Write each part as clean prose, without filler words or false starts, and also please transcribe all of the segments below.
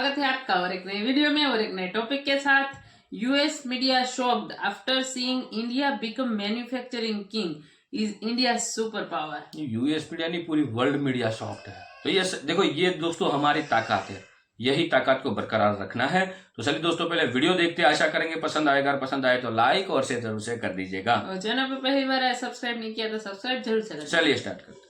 स्वागत है आपका और एक नई वीडियो में और एक नए टॉपिक के साथ। US media shocked after seeing India become manufacturing king, is India super power. US media नहीं, पूरी वर्ल्ड मीडिया शॉक्ड है। तो ये देखो, ये दोस्तों हमारी ताकत है, यही ताकत को बरकरार रखना है। तो चलिए दोस्तों, पहले वीडियो देखते हैं, आशा करेंगे पसंद आएगा। पसंद आए तो लाइक और शेयर जरूर से कर दीजिएगा। और चैनल पे पहली बार है सब्सक्राइब नहीं किया तो सब्सक्राइब जरूर से करें। चलिए स्टार्ट करते हैं।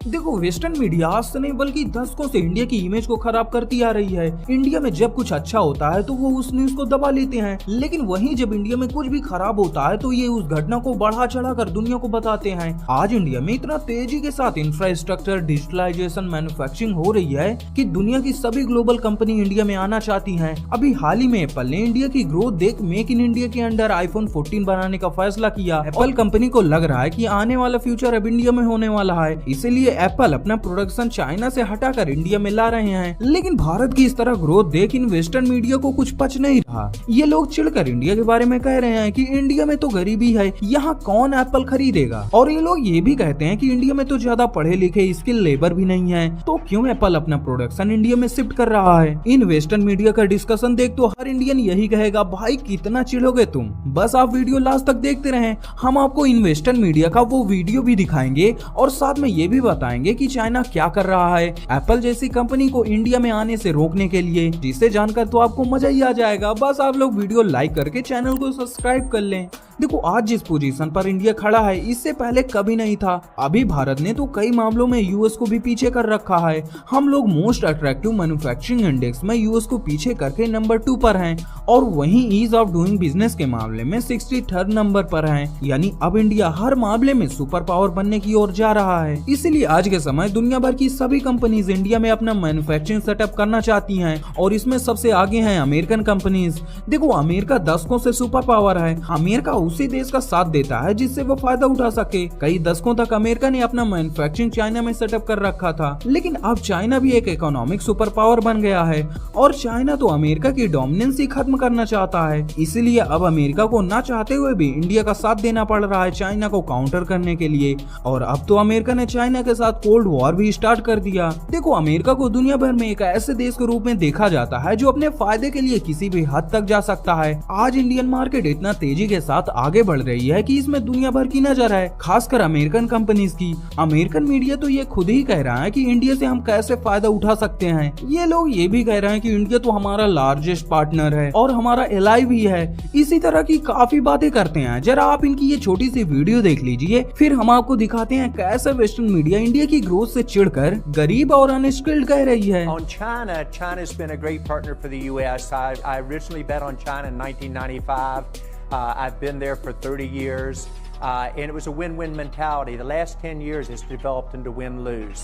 देखो, वेस्टर्न मीडिया आज से नहीं बल्कि दशकों से इंडिया की इमेज को खराब करती आ रही है। इंडिया में जब कुछ अच्छा होता है तो वो उस न्यूज को दबा लेते हैं, लेकिन वहीं जब इंडिया में कुछ भी खराब होता है तो ये उस घटना को बढ़ा चढ़ा कर दुनिया को बताते हैं। आज इंडिया में इतना तेजी के साथ इंफ्रास्ट्रक्चर, डिजिटलाइजेशन, मैन्युफैक्चरिंग हो रही है कि दुनिया की सभी ग्लोबल कंपनी इंडिया में आना चाहती है। अभी हाल ही में एप्पल ने इंडिया की ग्रोथ देख मेक इन इंडिया के अंडर आईफोन 14 बनाने का फैसला किया। एप्पल कंपनी को लग रहा है कि आने वाला फ्यूचर अब इंडिया में होने वाला है, इसीलिए एप्पल अपना प्रोडक्शन चाइना से हटाकर इंडिया में ला रहे हैं। लेकिन भारत की इस तरह ग्रोथ देख इन वेस्टर्न मीडिया को कुछ पच नहीं रहा। ये लोग चिढ़कर इंडिया के बारे में कह रहे हैं कि इंडिया में तो गरीबी है, यहाँ कौन एप्पल खरीदेगा। और ये लोग ये भी कहते हैं कि इंडिया में तो ज्यादा पढ़े लिखे स्किल लेबर भी नहीं है, तो क्यों एप्पल अपना प्रोडक्शन इंडिया में शिफ्ट कर रहा है। इन वेस्टर्न मीडिया का डिस्कशन देख तो हर इंडियन यही कहेगा, भाई कितना चिढ़ोगे तुम। बस आप वीडियो लास्ट तक देखते रहें, हम आपको इन वेस्टर्न मीडिया का वो वीडियो भी दिखाएंगे और साथ में ये भी बताएंगे कि चाइना क्या कर रहा है एप्पल जैसी कंपनी को इंडिया में आने से रोकने के लिए, जिसे जानकर तो आपको मजा ही आ जाएगा। बस आप लोग वीडियो लाइक करके चैनल को सब्सक्राइब कर लें। देखो, आज जिस पोजीशन पर इंडिया खड़ा है इससे पहले कभी नहीं था। अभी भारत ने तो कई मामलों में यूएस को भी पीछे कर रखा है। हम लोग मोस्ट अट्रैक्टिव मैन्युफैक्चरिंग इंडेक्स में यूएस को पीछे करके नंबर 2 पर हैं और वहीं ईज ऑफ डूइंग बिजनेस के मामले में 63rd नंबर पर हैं। यानी अब इंडिया हर मामले में सुपर पावर बनने की ओर जा रहा है। इसीलिए आज के समय दुनिया भर की सभी कंपनीज इंडिया में अपना मैन्युफैक्चरिंग सेटअप करना चाहती हैं और इसमें सबसे आगे हैं अमेरिकन कंपनीज। देखो, अमेरिका दशकों से सुपर पावर है। अमेरिका उसी देश का साथ देता है जिससे वो फायदा उठा सके। कई दशकों तक अमेरिका ने अपना मैन्युफैक्चरिंग चाइना में सेटअप कर रखा था, लेकिन अब चाइना भी एक इकोनॉमिक सुपर पावर बन गया है और चाइना तो अमेरिका की डोमिनेंस ही खत्म करना चाहता है। इसीलिए अब अमेरिका को ना चाहते हुए भी इंडिया का साथ देना पड़ रहा है चाइना को काउंटर करने के लिए। और अब तो अमेरिका ने चाइना के साथ कोल्ड वॉर भी स्टार्ट कर दिया। देखो, अमेरिका को दुनिया भर में एक ऐसे देश के रूप में देखा जाता है जो अपने फायदे के लिए किसी भी हद तक जा सकता है। आज इंडियन मार्केट इतना तेजी के साथ आगे बढ़ रही है कि इसमें दुनिया भर की नजर है, खासकर अमेरिकन कंपनीज की। अमेरिकन मीडिया तो ये खुद ही कह रहा है कि इंडिया से हम कैसे फायदा उठा सकते हैं। ये लोग ये भी कह रहे हैं कि इंडिया तो हमारा लार्जेस्ट पार्टनर है और हमारा एलाई भी है। इसी तरह की काफी बातें करते हैं। जरा आप इनकी ये छोटी सी वीडियो देख लीजिए, फिर हम आपको दिखाते हैं कैसे वेस्टर्न मीडिया इंडिया की ग्रोथ से चिढ़कर गरीब और अनस्किल्ड कह रही है। On China, China's been a great partner for the U.S. I originally bet on China in 1995. I've been there for 30 years, and it was a win-win mentality. The last 10 years it's developed into win-lose.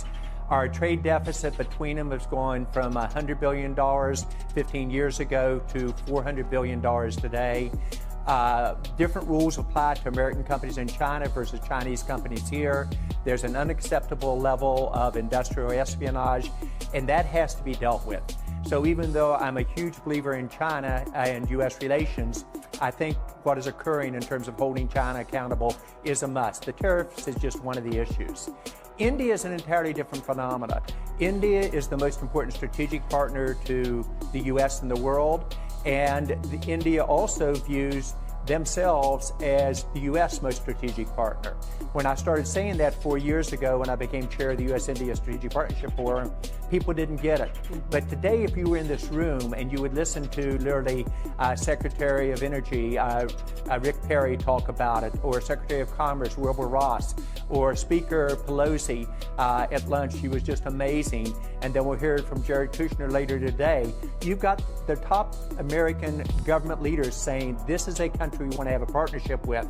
Our trade deficit between them has gone from $100 billion 15 years ago to $400 billion today. Different rules apply to American companies in China versus Chinese companies here. There's an unacceptable level of industrial espionage, and that has to be dealt with. So even though I'm a huge believer in China and U.S. relations, I think what is occurring in terms of holding China accountable is a must. The tariffs is just one of the issues. India is an entirely different phenomena. India is the most important strategic partner to the U.S. in the world, and India also views themselves as the U.S. most strategic partner. When I started saying that 4 years ago when I became chair of the U.S.-India Strategic Partnership Forum, people didn't get it. But today, if you were in this room and you would listen to literally Secretary of Energy Rick Perry talk about it, or Secretary of Commerce Wilbur Ross, or Speaker Pelosi at lunch, she was just amazing. And then we'll hear it from Jared Kushner later today. You've got the top American government leaders saying this is a country we want to have a partnership with.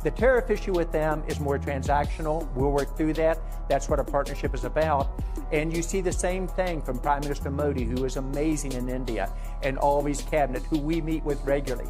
The tariff issue with them is more transactional. We'll work through that. That's what a partnership is about. And you see the same thing from Prime Minister Modi, who is amazing in India, and all of his cabinet, who we meet with regularly.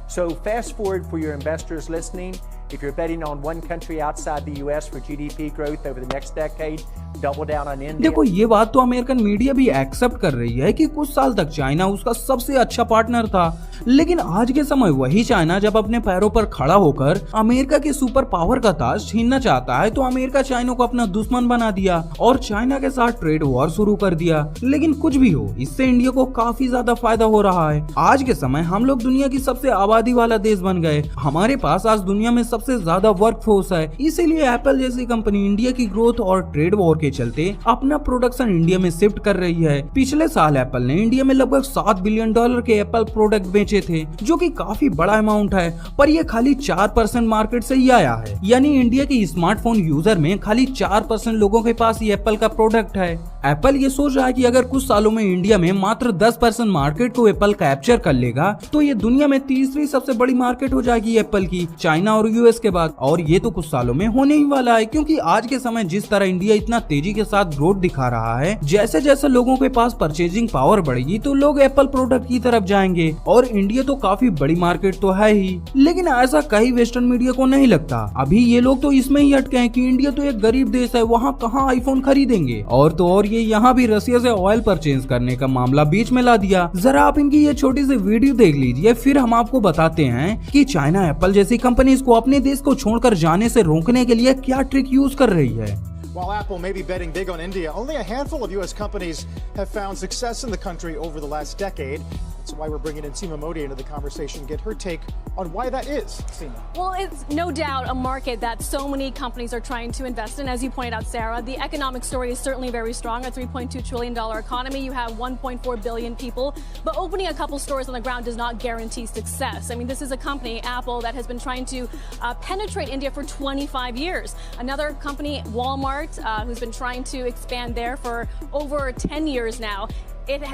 So fast forward for your investors listening, If you're betting on one country outside the US for GDP growth over the next decade, double down on India. देखो ये बात तो American media भी accept कर रही है कि कुछ साल तक चाइना उसका सबसे अच्छा पार्टनर था, लेकिन आज के समय वही चाइना जब अपने पैरों पर खड़ा होकर अमेरिका के सुपर पावर का ताज छीनना चाहता है तो अमेरिका चाइना को अपना दुश्मन बना दिया और चाइना के साथ ट्रेड वॉर शुरू कर दिया। लेकिन कुछ भी हो, इससे इंडिया को काफी ज्यादा फायदा हो रहा है। आज के समय हम लोग दुनिया की सबसे आबादी वाला देश बन गए, हमारे पास आज दुनिया में सबसे ज्यादा वर्क फोर्स है, इसीलिए एप्पल जैसी कंपनी इंडिया की ग्रोथ और ट्रेड वॉर के चलते अपना प्रोडक्शन इंडिया में शिफ्ट कर रही है। पिछले साल एप्पल ने इंडिया में लगभग $7 बिलियन के एप्पल प्रोडक्ट बेचे थे, जो कि काफी बड़ा अमाउंट है, पर ये खाली 4% मार्केट से ही आया है। यानी इंडिया के स्मार्टफोन यूजर में खाली 4% लोगों के पास ये एप्पल का प्रोडक्ट है। एप्पल ये सोच रहा है कि अगर कुछ सालों में इंडिया में मात्र 10% मार्केट को एप्पल कैप्चर कर लेगा तो ये दुनिया में तीसरी सबसे बड़ी मार्केट हो जाएगी एप्पल की, चाइना और यूएस के बाद। और ये तो कुछ सालों में होने ही वाला है, क्योंकि आज के समय जिस तरह इंडिया इतना तेजी के साथ ग्रोथ दिखा रहा है, जैसे जैसे लोगों के पास परचेजिंग पावर बढ़ेगी तो लोग एप्पल प्रोडक्ट की तरफ जाएंगे। और इंडिया तो काफी बड़ी मार्केट तो है ही, लेकिन ऐसा कई वेस्टर्न मीडिया को नहीं लगता। अभी ये लोग तो इसमें ही अटके हैं कि इंडिया तो एक गरीब देश है, वहाँ कहाँ आईफोन खरीदेंगे। और तो और ये यहाँ भी रसिया से ऑयल परचेज करने का मामला बीच में ला दिया। जरा आप इनकी ये छोटी सी वीडियो देख लीजिए, फिर हम आपको बताते हैं कि चाइना एप्पल जैसी कंपनीज को अपने देश को छोड़कर जाने से रोकने के लिए क्या ट्रिक यूज कर रही है। While Apple may be betting big on India, only a handful of U.S. companies have found success in the country over the last decade. That's why we're bringing in Seema Modi into the conversation, get her take on why that is. Seema. Well, it's no doubt a market that so many companies are trying to invest in. As you pointed out, Sarah, the economic story is certainly very strong. A $3.2 trillion economy, you have 1.4 billion people, but opening a couple stores on the ground does not guarantee success. I mean, this is a company, Apple, that has been trying to penetrate India for 25 years. Another company, Walmart, who's been trying to expand there for over 10 years now.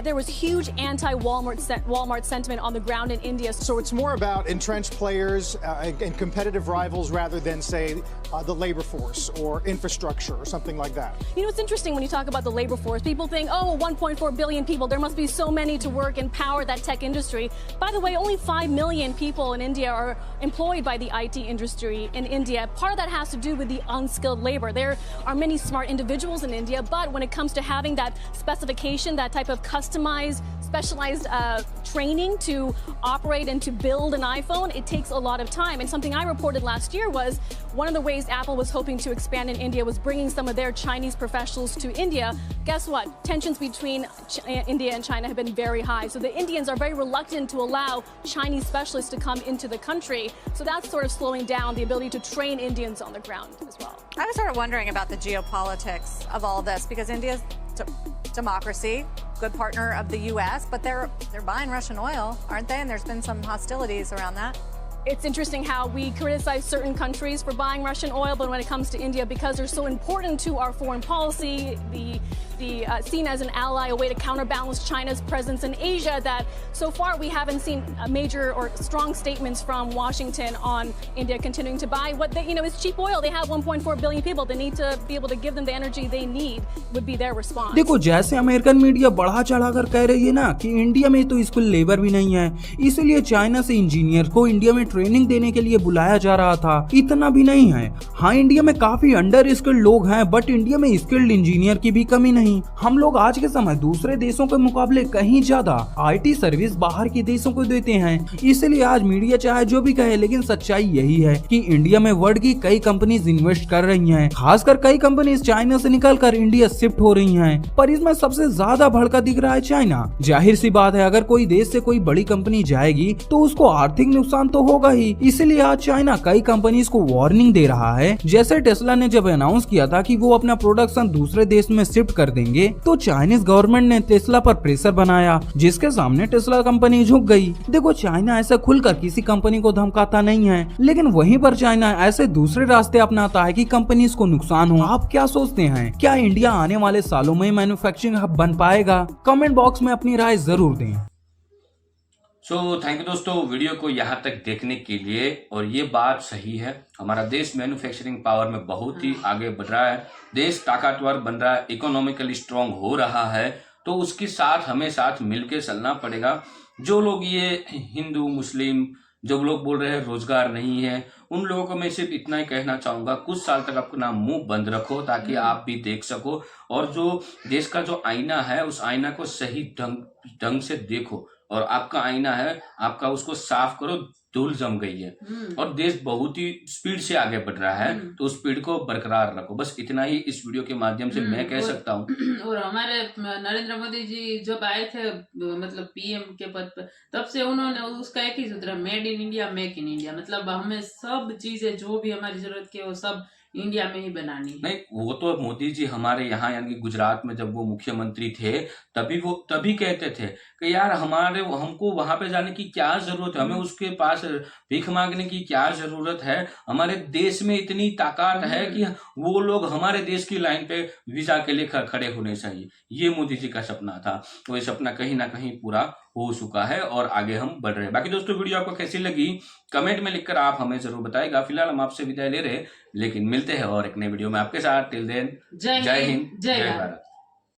There was huge anti-Walmart sentiment on the ground in India. So it's more about entrenched players and competitive rivals rather than, say, the labor force or infrastructure or something like that. You know, it's interesting when you talk about the labor force. People think, oh, 1.4 billion people, there must be so many to work and power that tech industry. By the way, only 5 million people in India are employed by the IT industry in India. Part of that has to do with the unskilled labor. There are many smart individuals in India, but when it comes to having that specification, that type of customized, specialized training to operate and to build an iPhone, it takes a lot of time. And something I reported last year was one of the ways Apple was hoping to expand in India was bringing some of their Chinese professionals to India. Guess what? Tensions between India and China have been very high. So the Indians are very reluctant to allow Chinese specialists to come into the country. So that's sort of slowing down the ability to train Indians on the ground as well. I was sort of wondering about the geopolitics of all this, because India's democracy, good partner of the U.S., but they're buying Russian oil, aren't they? And there's been some hostilities around that. It's interesting how we criticize certain countries for buying Russian oil, but when it comes to India, because they're so important to our foreign policy, seen as an ally, a way to counterbalance China's presence in Asia, that so far we haven't seen major or strong statements from Washington on India continuing to buy what they, is cheap oil. They have 1.4 billion people. They need to be able to give them the energy they need, would be their response. देखो, जैसे American media बढ़ा चढ़ाकर कह रही है ना कि India में तो स्किल लेबर भी नहीं है, इसीलिए चाइना से इंजीनियर को इंडिया में ट्रेनिंग देने के लिए बुलाया जा रहा था। इतना भी नहीं है। हाँ, इंडिया में काफी अंडर स्किल्ड लोग हैं, बट इंडिया में स्किल्ड इंजीनियर की भी कमी नहीं। हम लोग आज के समय दूसरे देशों के मुकाबले कहीं ज्यादा आईटी सर्विस बाहर के देशों को देते हैं। इसलिए आज मीडिया चाहे जो भी कहे, लेकिन सच्चाई यही है कि इंडिया में वर्ल्ड की कई कंपनीज इन्वेस्ट कर रही हैं। खासकर कई कंपनीज चाइना से निकलकर इंडिया शिफ्ट हो रही हैं, पर इसमें सबसे ज्यादा भड़का दिख रहा है चाइना। जाहिर सी बात है, अगर कोई देश से कोई बड़ी कंपनी जाएगी तो उसको आर्थिक नुकसान तो होगा ही। इसलिए आज चाइना कई कंपनीज को वार्निंग दे रहा है। जैसे टेस्ला ने जब अनाउंस किया था कि वो अपना प्रोडक्शन दूसरे देश में शिफ्ट कर देंगे, तो चाइनीज गवर्नमेंट ने टेस्ला पर प्रेशर बनाया, जिसके सामने टेस्ला कंपनी झुक गई। देखो, चाइना ऐसा खुलकर किसी कंपनी को धमकाता नहीं है, लेकिन वहीं पर चाइना ऐसे दूसरे रास्ते अपनाता है कि कंपनीज को नुकसान हो। आप क्या सोचते हैं, क्या इंडिया आने वाले सालों में मैन्युफैक्चरिंग हब बन पाएगा? कमेंट बॉक्स में अपनी राय जरूर दें। थैंक यू दोस्तों, वीडियो को यहाँ तक देखने के लिए। और ये बात सही है, हमारा देश मैन्युफैक्चरिंग पावर में बहुत ही आगे बढ़ रहा है, देश ताकतवर बन रहा है, इकोनॉमिकली स्ट्रांग हो रहा है। तो उसके साथ हमें साथ मिलकर चलना पड़ेगा। जो लोग ये हिंदू मुस्लिम जो लोग बोल रहे हैं रोजगार नहीं है, उन लोगों को मैं सिर्फ इतना ही कहना चाहूंगा, कुछ साल तक अपना मुंह बंद रखो ताकि आप भी देख सको, और जो देश का जो आईना है उस आईना को सही ढंग से देखो, और आपका आईना है आपका, उसको साफ करो, धूल जम गई है और देश बहुत ही स्पीड से आगे बढ़ रहा है, तो उस स्पीड को बरकरार रखो। बस इतना ही इस वीडियो के माध्यम से मैं कह सकता हूँ। और हमारे नरेंद्र मोदी जी जब आए थे मतलब पीएम के पद पर, तब से उन्होंने उसका एक ही सूत्र, made in India make in India, मतलब हमें सब चीजें जो भी हमारी जरूरत की वो सब इंडिया में ही बनानी है। नहीं, वो तो मोदी जी हमारे यहाँ यानी कि गुजरात में जब वो मुख्यमंत्री थे तभी कहते थे कि यार हमको वहां पे जाने की क्या जरूरत है, हमें उसके पास भीख मांगने की क्या जरूरत है, हमारे देश में इतनी ताकत है कि वो लोग हमारे देश की लाइन पे वीजा के लिए खड़े होने चाहिए। ये मोदी जी का सपना था, वो सपना कहीं ना कहीं पूरा हो चुका है और आगे हम बढ़ रहे हैं। बाकी दोस्तों वीडियो आपको कैसी लगी कमेंट में लिखकर आप हमें जरूर बताएगा। फिलहाल हम आपसे विदाई ले रहे हैं, लेकिन मिलते हैं और एक नए वीडियो में आपके साथ। टिल देन जय हिंद, जय भारत।